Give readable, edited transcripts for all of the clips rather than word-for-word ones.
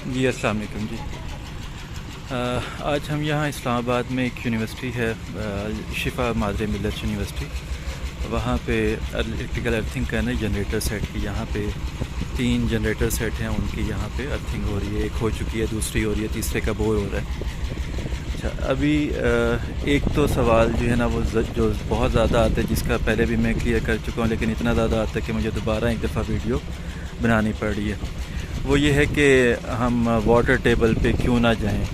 जी अस्सलाम वालेकुम जी। आज हम यहाँ इस्लामाबाद में एक यूनिवर्सिटी है, शिफा मादरे मिल्लत यूनिवर्सिटी। वहाँ पे इलेक्ट्रिकल अर्थिंग करना है जनरेटर सेट की। यहाँ पे 3 जनरेटर सेट हैं, उनकी यहाँ पे अर्थिंग हो रही है। एक हो चुकी है, दूसरी हो रही है, तीसरे का बोर हो रहा है। अच्छा, अभी एक तो सवाल जो है ना वो जो बहुत ज़्यादा आता है, जिसका पहले भी मैं क्लियर कर चुका हूँ, लेकिन इतना ज़्यादा आता है कि मुझे दोबारा एक दफ़ा वीडियो बनानी पड़ रही है। वो ये है कि हम वाटर टेबल पे क्यों ना जाएं,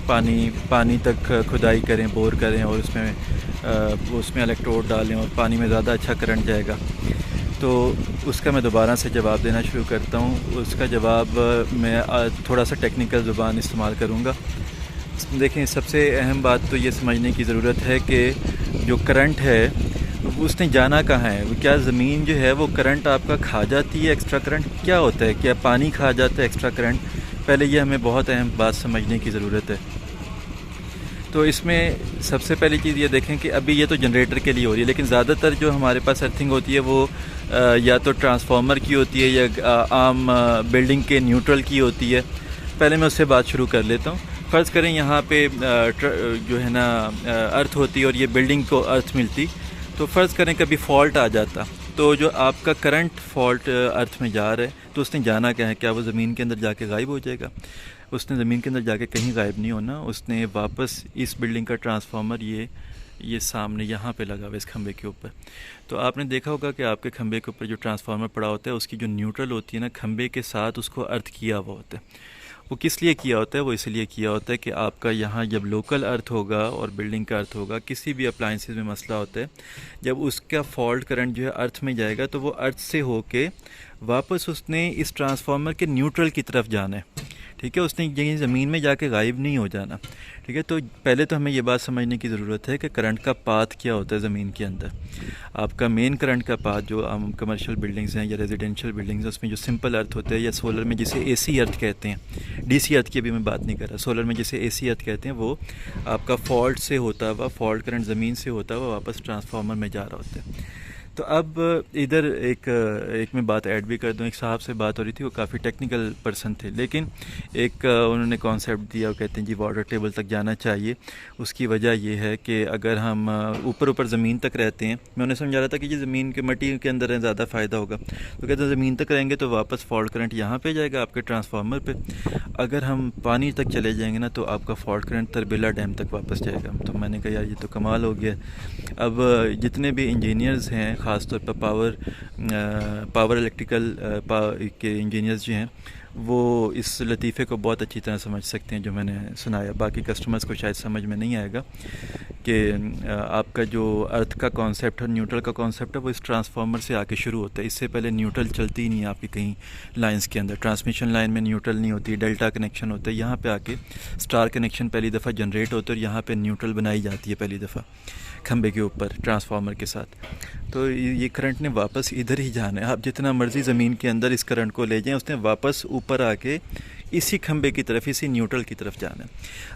पानी तक खुदाई करें, बोर करें और उसमें इलेक्ट्रोड डालें और पानी में ज़्यादा अच्छा करंट जाएगा। तो उसका मैं दोबारा से जवाब देना शुरू करता हूँ। उसका जवाब मैं थोड़ा सा टेक्निकल ज़ुबान इस्तेमाल करूँगा। देखें, सबसे अहम बात तो ये समझने की ज़रूरत है कि जो करंट है उसने जाना कहाँ है। क्या ज़मीन जो है वो करंट आपका खा जाती है? एक्स्ट्रा करंट क्या होता है? क्या पानी खा जाता है एक्स्ट्रा करंट? पहले ये हमें बहुत अहम बात समझने की ज़रूरत है। तो इसमें सबसे पहली चीज़ ये देखें कि अभी ये तो जनरेटर के लिए हो रही है, लेकिन ज़्यादातर जो हमारे पास अर्थिंग होती है वो या तो ट्रांसफार्मर की होती है या आम बिल्डिंग के न्यूट्रल की होती है। पहले मैं उससे बात शुरू कर लेता हूँ। फ़र्ज़ करें यहाँ पे जो है ना अर्थ होती है और ये बिल्डिंग को अर्थ मिलती, तो फ़र्ज़ करें कभी फ़ॉल्ट आ जाता, तो जो आपका करंट फॉल्ट अर्थ में जा रहा है तो उसने जाना क्या है? क्या वो ज़मीन के अंदर जाके गायब हो जाएगा? उसने ज़मीन के अंदर जाके कहीं गायब नहीं होना। उसने वापस इस बिल्डिंग का ट्रांसफार्मर ये सामने यहाँ पे लगा हुआ इस खंबे के ऊपर। तो आपने देखा होगा कि आपके खंबे के ऊपर जो ट्रांसफार्मर पड़ा होता है उसकी जो न्यूट्रल होती है ना, खंबे के साथ उसको अर्थ किया हुआ होता है। वो किस लिए किया होता है? वो इसलिए किया होता है कि आपका यहाँ जब लोकल अर्थ होगा और बिल्डिंग का अर्थ होगा, किसी भी अप्लाइंसेस में मसला होता है, जब उसका फॉल्ट करंट जो है अर्थ में जाएगा तो वो अर्थ से होके वापस उसने इस ट्रांसफार्मर के न्यूट्रल की तरफ जाना है। ठीक है, उसने यहीं ज़मीन में जाके गायब नहीं हो जाना। ठीक है, तो पहले तो हमें ये बात समझने की ज़रूरत है कि करंट का पाथ क्या होता है ज़मीन के अंदर। आपका मेन करंट का पाथ जो कमर्शियल बिल्डिंग्स हैं या रेजिडेंशियल बिल्डिंग्स हैं उसमें जो सिंपल अर्थ होता है या सोलर में जिसे एसी अर्थ कहते हैं, डीसी अर्थ की अभी मैं बात नहीं कर रहा, सोलर में जिसे एसी अर्थ कहते हैं, वो आपका फॉल्ट से होता हुआ, फॉल्ट करंट ज़मीन से होता हुआ वापस ट्रांसफार्मर में जा रहा होता है। तो अब इधर एक मैं बात ऐड भी कर दूं। एक साहब से बात हो रही थी, वो काफ़ी टेक्निकल पर्सन थे, लेकिन एक उन्होंने कॉन्सेप्ट दिया। वो कहते हैं जी वाटर टेबल तक जाना चाहिए। उसकी वजह ये है कि अगर हम ऊपर ऊपर ज़मीन तक रहते हैं, मैं उन्हें समझा रहा था कि ये ज़मीन के मट्टी के अंदर ज़्यादा फ़ायदा होगा। तो कहते हैं ज़मीन तक रहेंगे तो वापस फॉल्ट करंट यहाँ पे जाएगा आपके ट्रांसफार्मर पे। अगर हम पानी तक चले जाएंगे ना तो आपका फॉल्ट करंट तरबेला डैम तक वापस जाएगा। तो मैंने कहा यार ये तो कमाल हो गया। अब जितने भी इंजीनियर्स हैं, ख़ास तौर पर पावर इलेक्ट्रिकल के इंजीनियर्स जो हैं, वो इस लतीफ़े को बहुत अच्छी तरह समझ सकते हैं जो मैंने सुनाया। बाकी कस्टमर्स को शायद समझ में नहीं आएगा कि आपका जो अर्थ का कॉन्सेप्ट है, न्यूट्रल का कॉन्सेप्ट है, वो इस ट्रांसफार्मर से आके शुरू होता है। इससे पहले न्यूट्रल चलती ही नहीं है आपकी कहीं लाइंस के अंदर। ट्रांसमिशन लाइन में न्यूट्रल नहीं होती, डेल्टा कनेक्शन होता है। यहाँ पे आके स्टार कनेक्शन पहली दफ़ा जनरेट होता है और यहाँ पे न्यूट्रल बनाई जाती है पहली दफ़ा खंबे के ऊपर ट्रांसफार्मर के साथ। तो ये करंट ने वापस इधर ही जाना है। आप जितना मर्ज़ी ज़मीन के अंदर इस करंट को ले जाएं, उसने वापस ऊपर आके इसी खंबे की तरफ, इसी न्यूट्रल की तरफ जाना है।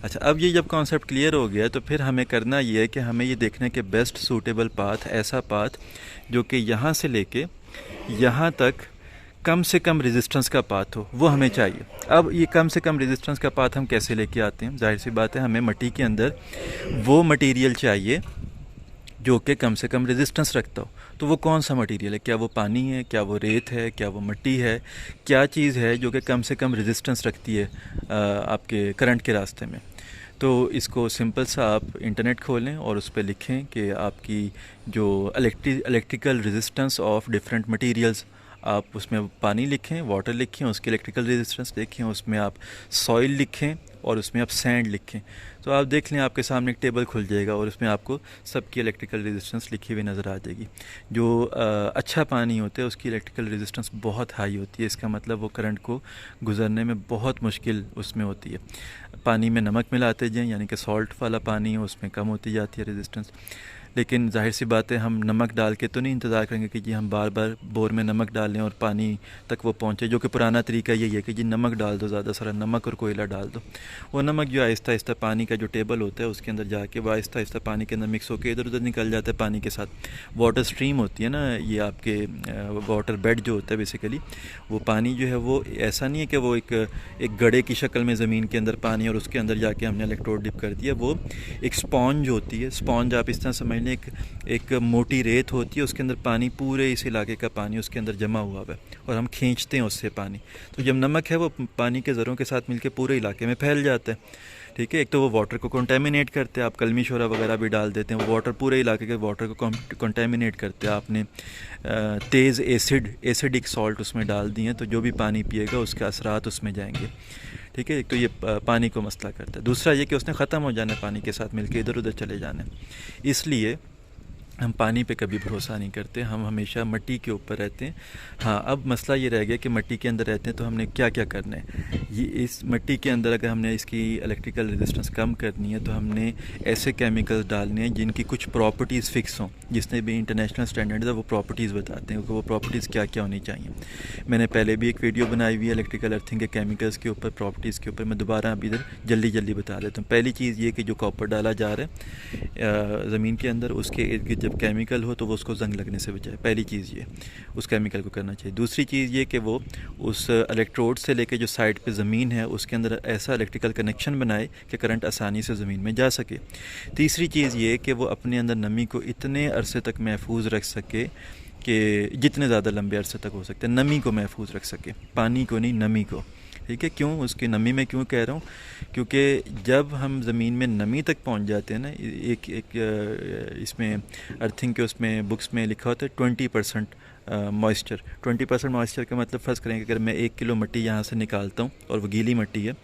अच्छा, अब ये जब कॉन्सेप्ट क्लियर हो गया तो फिर हमें करना ये है कि हमें ये देखना है कि बेस्ट सूटेबल पाथ, ऐसा पाथ जो कि यहाँ से लेके यहाँ तक कम से कम रेजिस्टेंस का पाथ हो, वो हमें चाहिए। अब ये कम से कम रेजिस्टेंस का पाथ हम कैसे लेके आते हैं? जाहिर सी बात है, हमें मिट्टी के अंदर वो मटेरियल चाहिए जो कि कम से कम रेजिस्टेंस रखता हो। तो वो कौन सा मटेरियल है? क्या वो पानी है? क्या वो रेत है? क्या वो मिट्टी है? क्या चीज़ है जो कि कम से कम रेजिस्टेंस रखती है आपके करंट के रास्ते में? तो इसको सिंपल सा आप इंटरनेट खोलें और उस पर लिखें कि आपकी जो electrical resistance of different materials, आप उसमें पानी लिखें, वाटर लिखें, उसकी इलेक्ट्रिकल रेजिस्टेंस देखें, उसमें आप सॉइल लिखें और उसमें आप सैंड लिखें। तो आप देख लें, आपके सामने एक टेबल खुल जाएगा और उसमें आपको सबकी इलेक्ट्रिकल रेजिस्टेंस लिखी हुई नज़र आ जाएगी। जो अच्छा पानी होता है उसकी इलेक्ट्रिकल रेजिस्टेंस बहुत हाई होती है। इसका मतलब वो करंट को गुजरने में बहुत मुश्किल उसमें होती है। पानी में नमक मिलाते जाएं, यानी कि सॉल्ट वाला पानी है, उसमें कम होती जाती है रेजिस्टेंस। लेकिन जाहिर सी बात है हम नमक डाल के तो नहीं इंतज़ार करेंगे कि जी हम बार बार बोर में नमक डाल लें और पानी तक वो पहुँचे, जो कि पुराना तरीका यही है कि जी नमक डाल दो, ज़्यादा सारा नमक और कोयला डाल दो। वो नमक जो आहिस्ता आहिस्ता पानी का जो टेबल होता है उसके अंदर जाके वो आहिस्ता आहिस्ता पानी के अंदर मिक्स होकर इधर उधर निकल जाता है पानी के साथ। वाटर स्ट्रीम होती है ना, ये आपके वाटर बेड जो होता है बेसिकली, वो पानी जो है वो ऐसा नहीं है कि वो एक गड्ढे की शक्ल में ज़मीन के अंदर पानी और उसके अंदर जाके हमने इलेक्ट्रोड डिप कर दिया। वो एक स्पॉन्ज होती है, स्पॉन्ज आप इस तरह समझ लें, एक मोटी रेत होती है, उसके अंदर पानी, पूरे इस इलाके का पानी उसके अंदर जमा हुआ है और हम खींचते हैं उससे पानी। तो जब नमक है वो पानी के ज़रों के साथ मिलकर पूरे इलाके में फैल जाता है। ठीक है, एक तो वो वाटर को कंटेमिनेट करते हैं, आप कलमी शोरा वगैरह भी डाल देते हैं, वो वाटर पूरे इलाके के वाटर को कंटेमिनेट करते हैं। आपने तेज़ एसिडिक सॉल्ट उसमें डाल दिए तो जो भी पानी पिएगा उसके असरात उसमें जाएंगे। ठीक है, एक तो ये पानी को मसला करता है। दूसरा ये कि उसने ख़त्म हो जाना है पानी के साथ मिलके, इधर उधर चले जाना है। इसलिए हम पानी पे कभी भरोसा नहीं करते, हम हमेशा मिट्टी के ऊपर रहते हैं। हाँ, अब मसला ये रह गया कि मिट्टी के अंदर रहते हैं तो हमने क्या क्या करना है। ये इस मिट्टी के अंदर अगर हमने इसकी इलेक्ट्रिकल रेजिस्टेंस कम करनी है तो हमने ऐसे केमिकल्स डालने हैं जिनकी कुछ प्रॉपर्टीज़ फ़िक्स हों, जिसने भी इंटरनेशनल स्टैंडर्ड्स है वो प्रॉपर्टीज़ बताते हैं कि वो प्रॉपर्टीज़ क्या क्या होनी चाहिए। मैंने पहले भी एक वीडियो बनाई हुई है इलेक्ट्रिकल अर्थिंग के केमिकल्स के ऊपर, प्रॉपर्टीज़ के ऊपर। मैं दोबारा अभी इधर जल्दी बता देता हूँ। पहली चीज़ ये कि जो कॉपर डाला जा रहा है ज़मीन के अंदर, उसके इर्द गिर्द जब केमिकल हो तो वो उसको जंग लगने से बचाए। पहली चीज़ ये, उस केमिकल को करना चाहिए। दूसरी चीज़ ये कि वो उस इलेक्ट्रोड से लेके जो साइड पे ज़मीन है उसके अंदर ऐसा इलेक्ट्रिकल कनेक्शन बनाए कि करंट आसानी से ज़मीन में जा सके। तीसरी चीज़ ये कि वो अपने अंदर नमी को इतने अरसे तक महफूज रख सके कि जितने ज़्यादा लंबे अरसे तक हो सकते हैं, नमी को महफूज रख सके, पानी को नहीं, नमी को। ठीक है, क्यों उसकी नमी में क्यों कह रहा हूँ, क्योंकि जब हम ज़मीन में नमी तक पहुँच जाते हैं ना, एक इसमें अर्थिंग के उसमें बुक्स में लिखा होता है 20% मॉइस्चर। 20% मॉइस्चर का मतलब फ़र्ज़ करें कि अगर मैं 1 किलो मिट्टी यहाँ से निकालता हूँ और वो गीली मिट्टी है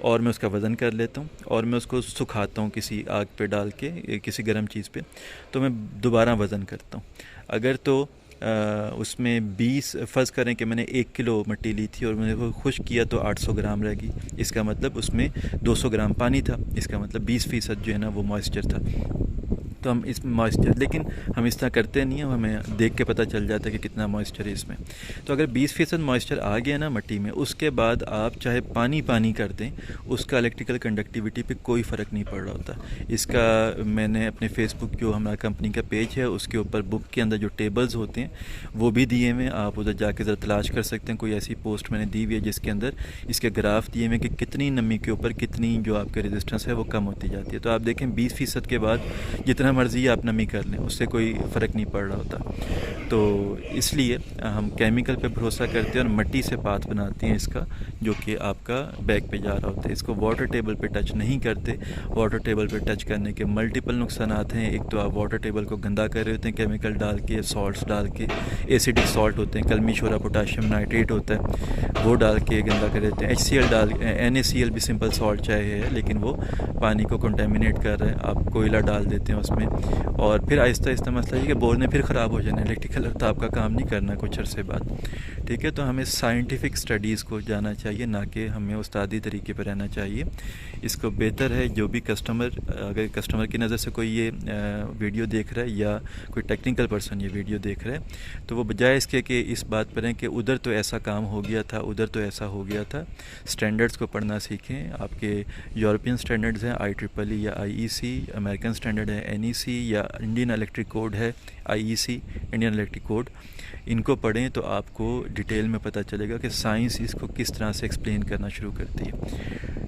और मैं उसका वज़न कर लेता हूँ और मैं उसको सुखाता हूँ किसी आग पे डाल के, किसी गर्म चीज़ पे, तो मैं दोबारा वज़न करता हूँ। अगर तो उसमें 20 फ़र्ज़ करें कि मैंने 1 किलो मिट्टी ली थी और मैंने वो खुश्क किया तो 800 ग्राम रहेगी। इसका मतलब उसमें 200 ग्राम पानी था, इसका मतलब 20% जो है ना वो मॉइस्चर था। तो हम इस मॉइस्चर, लेकिन हम इस तरह करते नहीं हैं, हमें देख के पता चल जाता है कि कितना मॉइस्चर है इसमें। तो अगर 20% मॉइस्चर आ गया ना मिट्टी में, उसके बाद आप चाहे पानी कर दें, उसका इलेक्ट्रिकल कंडक्टिविटी पे कोई फ़र्क नहीं पड़ रहा होता। इसका मैंने अपने फेसबुक, जो हमारा कंपनी का पेज है, उसके ऊपर बुक के अंदर जो टेबल्स होते हैं वो भी दिए हुए हैं, आप उधर जाके ज़रा तलाश कर सकते हैं। कोई ऐसी पोस्ट मैंने दी हुई है जिसके अंदर इसके ग्राफ दिए हुए हैं कि कितनी नमी के ऊपर कितनी जो आपके रेजिस्टेंस है वो कम होती जाती है। तो आप देखें 20% के बाद जितना मर्ज़ी आप नमी कर लें, उससे कोई फ़र्क नहीं पड़ रहा होता। तो इसलिए हम केमिकल पे भरोसा करते हैं और मिट्टी से पाथ बनाते हैं इसका, जो कि आपका बैग पे जा रहा होता है। इसको वाटर टेबल पे टच नहीं करते। वाटर टेबल पे टच करने के मल्टीपल नुकसानात हैं। एक तो आप वाटर टेबल को गंदा कर रहे होते हैं केमिकल डाल के, सॉल्ट्स डाल के, एसिडिक सॉल्ट होते हैं, कलमी शोरा पोटाशियम नाइट्रेट होता है, वो डाल के गंदा कर देते हैं। HCl डाल, NaCl भी सिंपल सॉल्ट चाहे है, लेकिन वो पानी को कंटेमिनेट कर रहे हैं। आप कोयला डाल देते हैं उसमें, और फिर आहिस्ता आहिस्ता मसला है कि बोर ने फिर ख़राब हो जाना, इलेक्ट्रिकल अर्थ आपका काम नहीं करना कुछ अरसे बाद। ठीक है, तो हमें साइंटिफिक स्टडीज़ को जाना चाहिए, ना कि हमें उस्तादी तरीके पर रहना चाहिए। इसको बेहतर है जो भी कस्टमर, अगर कस्टमर की नज़र से कोई ये वीडियो देख रहा है या कोई टेक्निकल पर्सन ये वीडियो देख रहा है, तो वो बजाय इसके कि इस बात पर है कि उधर तो ऐसा काम हो गया था, उधर तो ऐसा हो गया था, स्टैंडर्ड्स को पढ़ना सीखें। आपके यूरोपियन स्टैंडर्ड्स हैं IEEE या IEC, अमेरिकन स्टैंडर्ड है NEC, या इंडियन इलेक्ट्रिक कोड है IEC, इंडियन इलेक्ट्रिक कोड। इनको पढ़ें तो आपको डिटेल में पता चलेगा कि साइंस इसको किस तरह से एक्सप्लेन करना शुरू करती है।